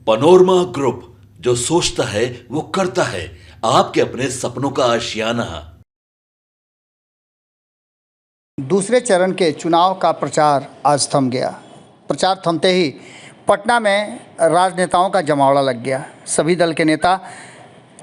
Panorama group, जो सोचता है वो करता है। आपके अपने सपनों का आशियाना। दूसरे चरण के चुनाव का प्रचार आज थम गया। प्रचार थमते ही पटना में राजनेताओं का जमावड़ा लग गया। सभी दल के नेता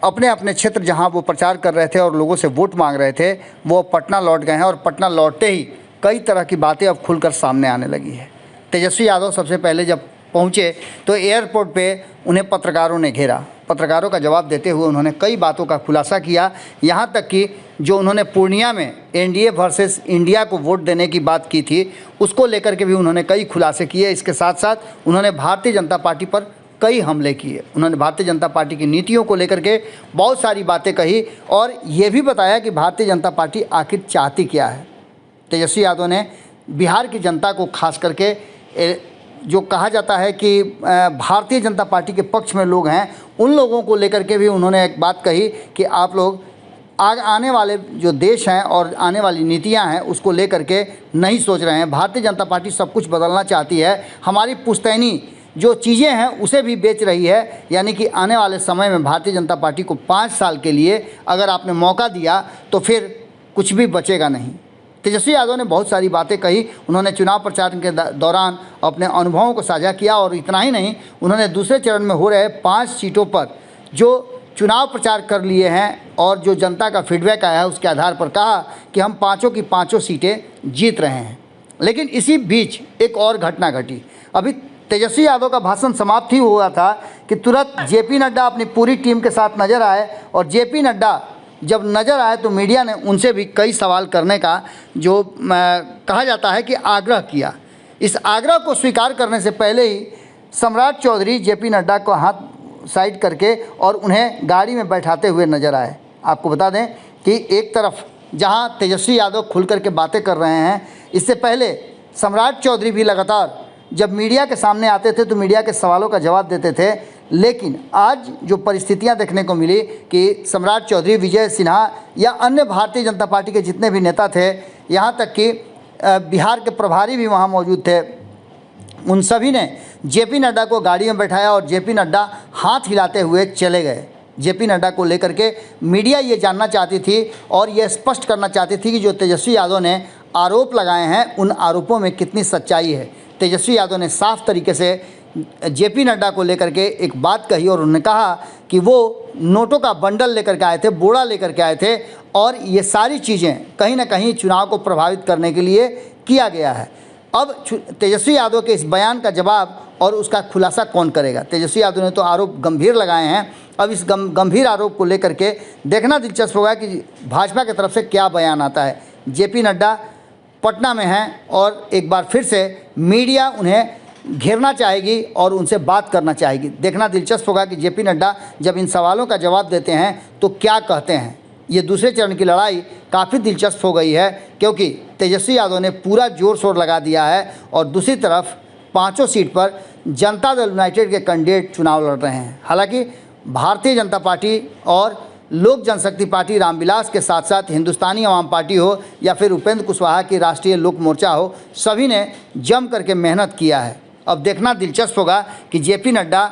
अपने अपने क्षेत्र जहां वो प्रचार कर रहे थे और लोगों से वोट मांग रहे थे, वो पटना लौट गए हैं और पटना लौटते ही कई तरह की बातें अब खुलकर सामने आने लगी है। तेजस्वी यादव सबसे पहले जब पहुंचे तो एयरपोर्ट पे उन्हें पत्रकारों ने घेरा। पत्रकारों का जवाब देते हुए उन्होंने कई बातों का खुलासा किया। यहाँ तक कि जो उन्होंने पूर्णिया में एनडीए वर्सेस इंडिया को वोट देने की बात की थी, उसको लेकर के भी उन्होंने कई खुलासे किए। इसके साथ साथ उन्होंने भारतीय जनता पार्टी पर कई हमले किए। उन्होंने भारतीय जनता पार्टी की नीतियों को लेकर के बहुत सारी बातें कही और ये भी बताया कि भारतीय जनता पार्टी आखिर चाहती क्या है। तेजस्वी यादव ने बिहार की जनता को खास करके जो कहा जाता है कि भारतीय जनता पार्टी के पक्ष में लोग हैं, उन लोगों को लेकर के भी उन्होंने एक बात कही कि आप लोग आने वाले जो देश हैं और आने वाली नीतियां हैं उसको लेकर के नहीं सोच रहे हैं। भारतीय जनता पार्टी सब कुछ बदलना चाहती है। हमारी पुश्तैनी जो चीज़ें हैं उसे भी बेच रही है। यानी कि आने वाले समय में भारतीय जनता पार्टी को 5 साल के लिए अगर आपने मौका दिया तो फिर कुछ भी बचेगा नहीं। तेजस्वी यादव ने बहुत सारी बातें कही। उन्होंने चुनाव प्रचार के दौरान अपने अनुभवों को साझा किया और इतना ही नहीं, उन्होंने दूसरे चरण में हो रहे 5 सीटों पर जो चुनाव प्रचार कर लिए हैं और जो जनता का फीडबैक आया है उसके आधार पर कहा कि हम 5 की 5 सीटें जीत रहे हैं। लेकिन इसी बीच एक और घटना घटी। अभी तेजस्वी यादव का भाषण समाप्त ही हुआ था कि तुरंत जेपी नड्डा अपनी पूरी टीम के साथ नज़र आए और जेपी नड्डा जब नज़र आए तो मीडिया ने उनसे भी कई सवाल करने का जो कहा जाता है कि आग्रह किया। इस आग्रह को स्वीकार करने से पहले ही सम्राट चौधरी जेपी नड्डा को हाथ साइड करके और उन्हें गाड़ी में बैठाते हुए नज़र आए। आपको बता दें कि एक तरफ जहां तेजस्वी यादव खुल करके बातें कर रहे हैं, इससे पहले सम्राट चौधरी भी लगातार जब मीडिया के सामने आते थे तो मीडिया के सवालों का जवाब देते थे। लेकिन आज जो परिस्थितियां देखने को मिली कि सम्राट चौधरी, विजय सिन्हा या अन्य भारतीय जनता पार्टी के जितने भी नेता थे, यहाँ तक कि बिहार के प्रभारी भी वहाँ मौजूद थे, उन सभी ने जेपी नड्डा को गाड़ी में बैठाया और जेपी नड्डा हाथ हिलाते हुए चले गए। जेपी नड्डा को लेकर के मीडिया ये जानना चाहती थी और ये स्पष्ट करना चाहती थी कि जो तेजस्वी यादव ने आरोप लगाए हैं उन आरोपों में कितनी सच्चाई है। तेजस्वी यादव ने साफ तरीके से जेपी नड्डा को लेकर के एक बात कही और उन्होंने कहा कि वो नोटों का बंडल लेकर के आए थे, बोरा लेकर के आए थे और ये सारी चीज़ें कहीं ना कहीं चुनाव को प्रभावित करने के लिए किया गया है। अब तेजस्वी यादव के इस बयान का जवाब और उसका खुलासा कौन करेगा? तेजस्वी यादव ने तो आरोप गंभीर लगाए हैं। अब इस गंभीर आरोप को लेकर के देखना दिलचस्प होगा कि भाजपा की तरफ से क्या बयान आता है। जेपी नड्डा पटना में हैं और एक बार फिर से मीडिया उन्हें घेरना चाहेगी और उनसे बात करना चाहेगी। देखना दिलचस्प होगा कि जेपी नड्डा जब इन सवालों का जवाब देते हैं तो क्या कहते हैं। ये दूसरे चरण की लड़ाई काफ़ी दिलचस्प हो गई है क्योंकि तेजस्वी यादव ने पूरा जोर शोर लगा दिया है और दूसरी तरफ 5 सीट पर जनता दल यूनाइटेड के कैंडिडेट चुनाव लड़ रहे हैं। हालांकि भारतीय जनता पार्टी और लोक जनशक्ति पार्टी रामविलास के साथ साथ हिंदुस्तानी अवाम पार्टी हो या फिर उपेंद्र कुशवाहा की राष्ट्रीय लोक मोर्चा हो, सभी ने जम करके मेहनत किया है। अब देखना दिलचस्प होगा कि जेपी नड्डा,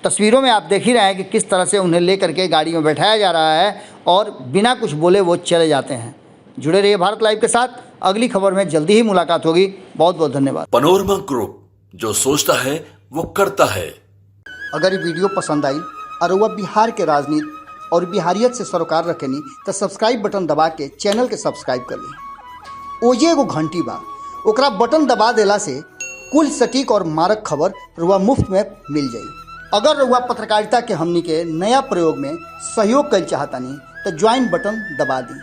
तस्वीरों में आप देख ही रहे हैं कि किस तरह से उन्हें लेकर के गाड़ी में बैठाया जा रहा है और बिना कुछ बोले वो चले जाते हैं। जुड़े रहिए भारत लाइव के साथ। अगली खबर में जल्दी ही मुलाकात होगी। बहुत बहुत धन्यवाद। पनोरमा ग्रुप, जो सोचता है वो करता है। अगर ये वीडियो पसंद आई और वह बिहार के राजनीति और बिहारियत से सरोकार रखेनी तो सब्सक्राइब बटन दबा के चैनल के सब्सक्राइब कर ली। ओजे एगो घंटी बा, ओकरा बटन दबा देला से कुल सटीक और मारक खबर रुआ मुफ्त में मिल जाई। अगर रुआ पत्रकारिता के हमनी के नया प्रयोग में सहयोग कर चाहतानी तो ज्वाइन बटन दबा दी।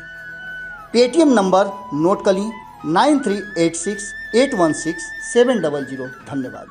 पेटीएम नंबर नोट कर ली 9386816700। धन्यवाद।